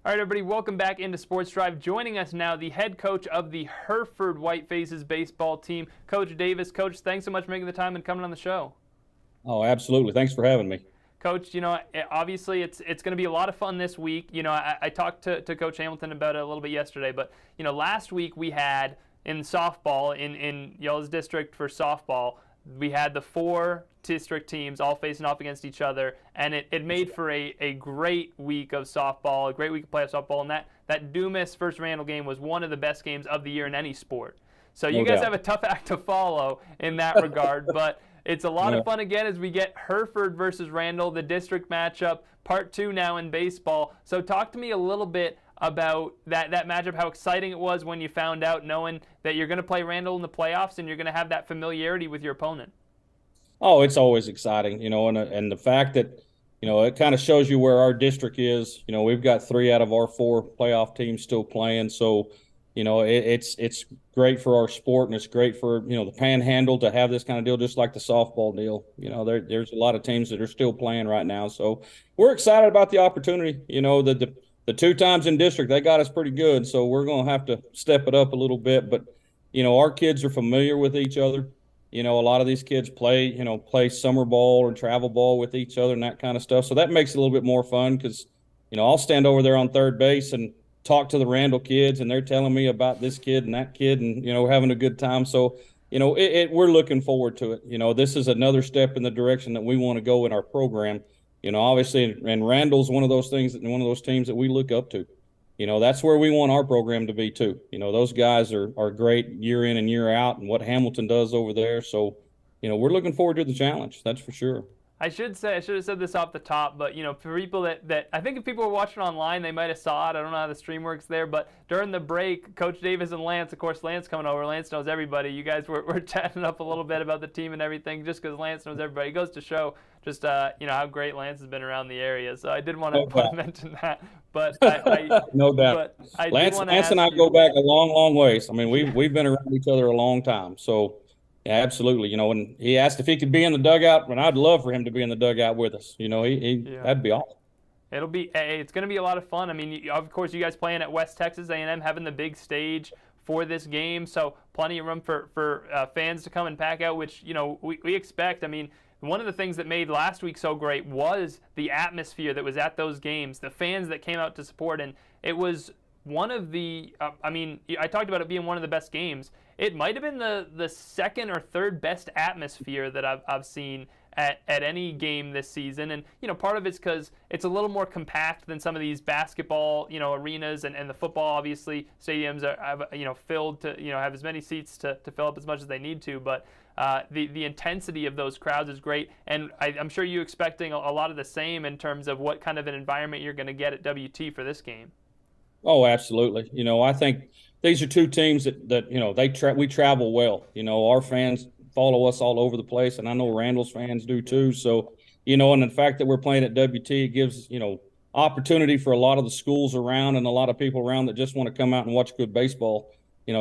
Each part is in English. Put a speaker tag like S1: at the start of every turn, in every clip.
S1: All right, everybody, welcome back into Sports Drive. Joining us now, the head coach of the Hereford Whitefaces baseball team, Coach Davis. Coach, thanks so much for making the time and coming on the show.
S2: Oh, absolutely. Thanks for having me.
S1: Coach, obviously it's going to be a lot of fun this week. I talked to Coach Hamilton about it a little bit yesterday, but, last week we had in softball, in y'all's district for softball, we had the 4 district teams all facing off against each other, and it made for a great week of softball, a great week of playoff softball, and that Dumas versus Randall game was one of the best games of the year in any sport. So you guys have a tough act to follow in that regard, but it's a lot of fun again as we get Hereford versus Randall, the district matchup, part 2 now in baseball. So talk to me a little bit about that matchup, how exciting it was when you found out, knowing that you're going to play Randall in the playoffs and you're going to have that familiarity with your opponent.
S2: Oh, it's always exciting, and the fact that, it kind of shows you where our district is. We've got 3 out of our 4 playoff teams still playing. So, it's great for our sport, and it's great for, the Panhandle to have this kind of deal, just like the softball deal. There's a lot of teams that are still playing right now. So we're excited about the opportunity. The 2 times in district, they got us pretty good. So we're going to have to step it up a little bit. But, our kids are familiar with each other. A lot of these kids play summer ball or travel ball with each other and that kind of stuff. So that makes it a little bit more fun because, I'll stand over there on third base and talk to the Randall kids, and they're telling me about this kid and that kid, and, we're having a good time. So, we're looking forward to it. This is another step in the direction that we want to go in our program. Obviously, and Randall's one of those things, one of those teams that we look up to. That's where we want our program to be too. Those guys are great year in and year out, and what Hamilton does over there. So, we're looking forward to the challenge. That's for sure.
S1: I should have said this off the top, but for people that I think if people were watching online, they might have saw it. I don't know how the stream works there, but during the break, Coach Davis and Lance, of course, Lance coming over. Lance knows everybody. You guys were chatting up a little bit about the team and everything, just because Lance knows everybody. It goes to show just how great Lance has been around the area. So I did want to mention that. But
S2: no doubt.
S1: But
S2: Lance and I go back a long, long ways. I mean, we've been around each other a long time. So. Yeah, absolutely. When he asked if he could be in the dugout, and I'd love for him to be in the dugout with us. That'd be awesome.
S1: It's going to be a lot of fun. I mean, of course, you guys playing at West Texas A&M, having the big stage for this game, so plenty of room for fans to come and pack out, which we expect. I mean, one of the things that made last week so great was the atmosphere that was at those games, the fans that came out to support, and it was one of the. I talked about it being one of the best games. It might have been the second or third best atmosphere that I've seen at any game this season. And, part of it's because it's a little more compact than some of these basketball, arenas and the football, obviously, stadiums are, filled to, have as many seats to fill up as much as they need to. But the intensity of those crowds is great. And I'm sure you're expecting a lot of the same in terms of what kind of an environment you're going to get at WT for this game.
S2: Oh, absolutely. I think these are 2 teams that we travel well. Our fans follow us all over the place, and I know Randall's fans do too. So, and the fact that we're playing at WT, it gives, opportunity for a lot of the schools around and a lot of people around that just want to come out and watch good baseball,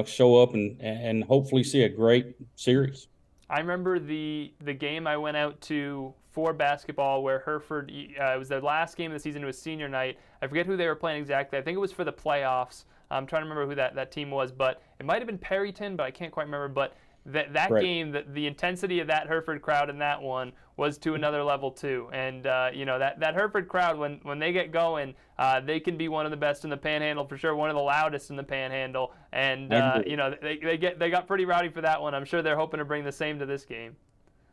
S2: show up and hopefully see a great series.
S1: I remember the game I went out to for basketball where Hereford, it was their last game of the season. It was senior night. I forget who they were playing exactly. I think it was for the playoffs. I'm trying to remember who that team was, but it might have been Perryton, but I can't quite remember. But that right. Game, the intensity of that Hereford crowd in that one was to another level too. And that Hereford crowd, when they get going, they can be one of the best in the Panhandle for sure, one of the loudest in the Panhandle. And they got pretty rowdy for that one. I'm sure they're hoping to bring the same to this game.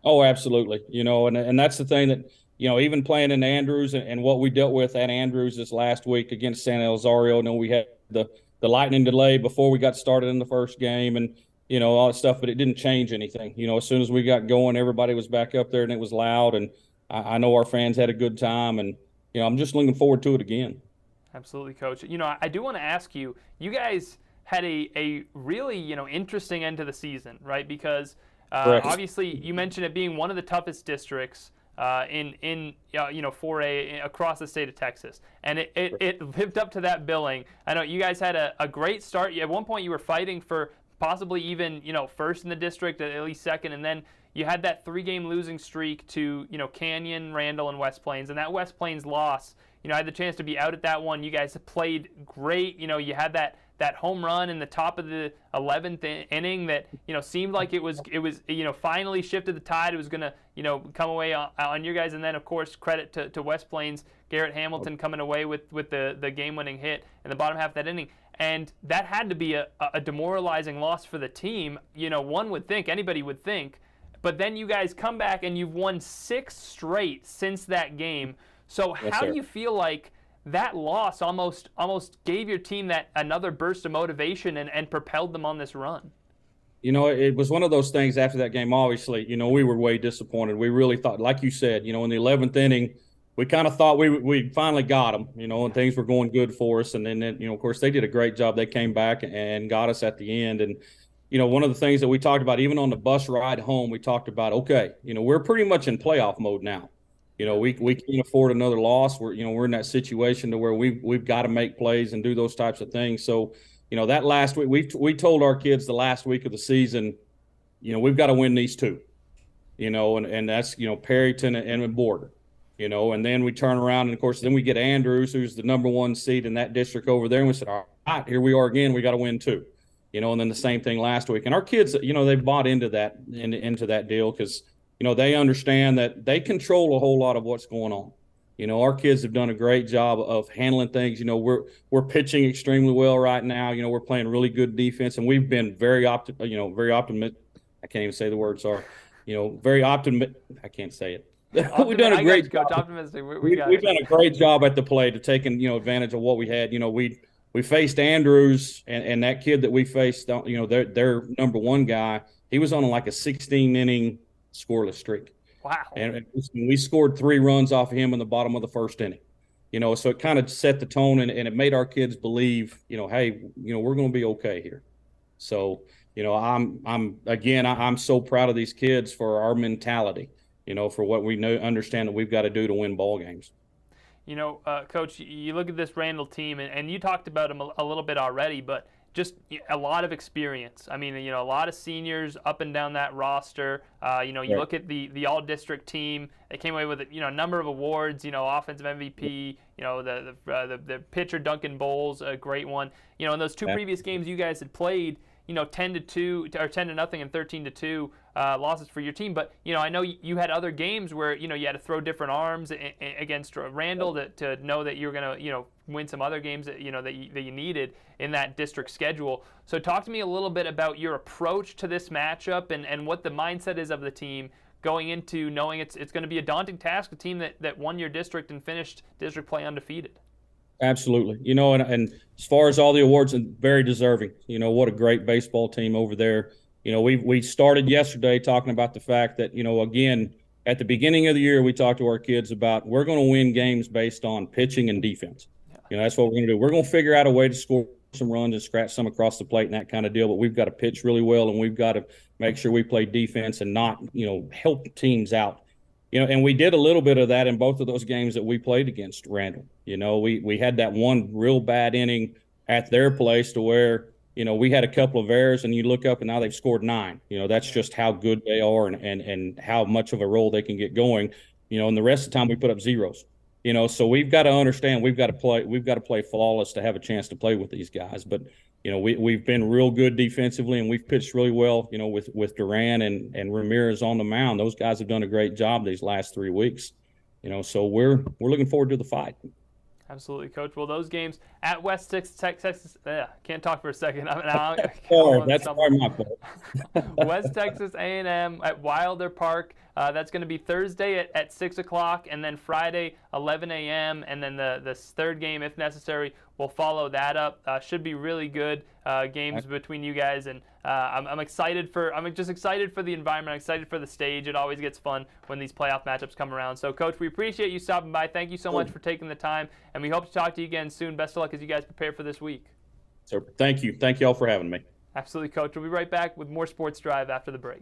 S2: Oh, absolutely. And that's the thing that, even playing in Andrews and what we dealt with at Andrews this last week against San Elizario, we had the lightning delay before we got started in the first game and, all that stuff, but it didn't change anything. As soon as we got going, everybody was back up there and it was loud. And I know our fans had a good time, and, I'm just looking forward to it again.
S1: Absolutely, Coach. I do want to ask you, you guys had a really, interesting end to the season, right? Because obviously you mentioned it being one of the toughest districts in 4A across the state of Texas, and it lived up to that billing. I know you guys had a great start. At one point you were fighting for possibly even first in the district, at least second, and then you had that 3-game losing streak to Canyon, Randall, and West Plains, and that West Plains loss I had the chance to be out at that one. You guys played great. You had that home run in the top of the 11th inning that seemed like it was finally shifted the tide. It was going to come away on your guys, and then of course credit to West Plains, Garrett Hamilton coming away with the game-winning hit in the bottom half of that inning. And that had to be a demoralizing loss for the team. One would think, anybody would think, but then you guys come back and you've won 6 straight since that game. So how do you feel like that loss almost gave your team that another burst of motivation and propelled them on this run?
S2: It was one of those things after that game. Obviously, we were way disappointed. We really thought, like you said, in the 11th inning, we kind of thought we finally got them, and things were going good for us. And then, of course, they did a great job. They came back and got us at the end. And, one of the things that we talked about, even on the bus ride home, we talked about, okay, we're pretty much in playoff mode now. We can't afford another loss. We're in that situation to where we've got to make plays and do those types of things. So, that last week, we told our kids the last week of the season, we've got to win these 2, and that's, Perryton and Border, and then we turn around and of course, then we get Andrews, who's the number 1 seed in that district over there. And we said, all right, here we are again. We got to win 2, and then the same thing last week. And our kids, they bought into that deal because, they understand that they control a whole lot of what's going on. Our kids have done a great job of handling things. We're pitching extremely well right now. We're playing really good defense, and we've been very optimistic. I can't even say the word. Sorry. Very optimistic. I can't say it. We've done a great job.
S1: Optimistic.
S2: We've done a great job at the plate of taking advantage of what we had. We faced Andrews and that kid that we faced. Their number 1 guy. He was on like a 16-inning scoreless streak.
S1: Wow.
S2: And we scored 3 runs off of him in the bottom of the 1st inning. So it kind of set the tone and it made our kids believe, hey, we're going to be okay here. So, I'm so proud of these kids for our mentality, for what we understand that we've got to do to win ball games.
S1: Coach, you look at this Randall team, and you talked about them a little bit already, but just a lot of experience. I mean, a lot of seniors up and down that roster. You look at the all-district team. They came away with a number of awards. Offensive MVP. The pitcher Duncan Bowles, a great one. In those 2 previous games you guys had played, 10-2 or 10-0 and 13-2 losses for your team. But I know you had other games where you had to throw different arms against Randall to know that you're going to win some other games that that you needed in that district schedule. So talk to me a little bit about your approach to this matchup and what the mindset is of the team going into knowing it's going to be a daunting task, a team that won your district and finished district play undefeated.
S2: Absolutely. And as far as all the awards, and very deserving, what a great baseball team over there. We started yesterday talking about the fact that, again, at the beginning of the year, we talked to our kids about we're going to win games based on pitching and defense. That's what we're going to do. We're going to figure out a way to score some runs and scratch some across the plate and that kind of deal. But we've got to pitch really well, and we've got to make sure we play defense and not, help teams out. And we did a little bit of that in both of those games that we played against Randall. We had that one real bad inning at their place to where, we had a couple of errors, and you look up and now they've scored 9. That's just how good they are and how much of a role they can get going. And the rest of the time we put up zeros. So we've got to understand we've got to play flawless to have a chance to play with these guys. But we've been real good defensively, and we've pitched really well. With Duran and Ramirez on the mound, those guys have done a great job these last 3 weeks. So we're looking forward to the fight.
S1: Absolutely, Coach. Well, those games at West Texas, can't talk for a second.
S2: That's probably my fault.
S1: West Texas A&M at Wilder Park. That's going to be Thursday at 6 o'clock, and then Friday 11 a.m. And then the 3rd game, if necessary, will follow that up. Should be really good games between you guys, and I'm excited for. I'm just excited for the environment. I'm excited for the stage. It always gets fun when these playoff matchups come around. So, Coach, we appreciate you stopping by. Thank you so much for taking the time, and we hope to talk to you again soon. Best of luck as you guys prepare for this week.
S2: So, thank you. Thank you all for having me.
S1: Absolutely, Coach. We'll be right back with more Sports Drive after the break.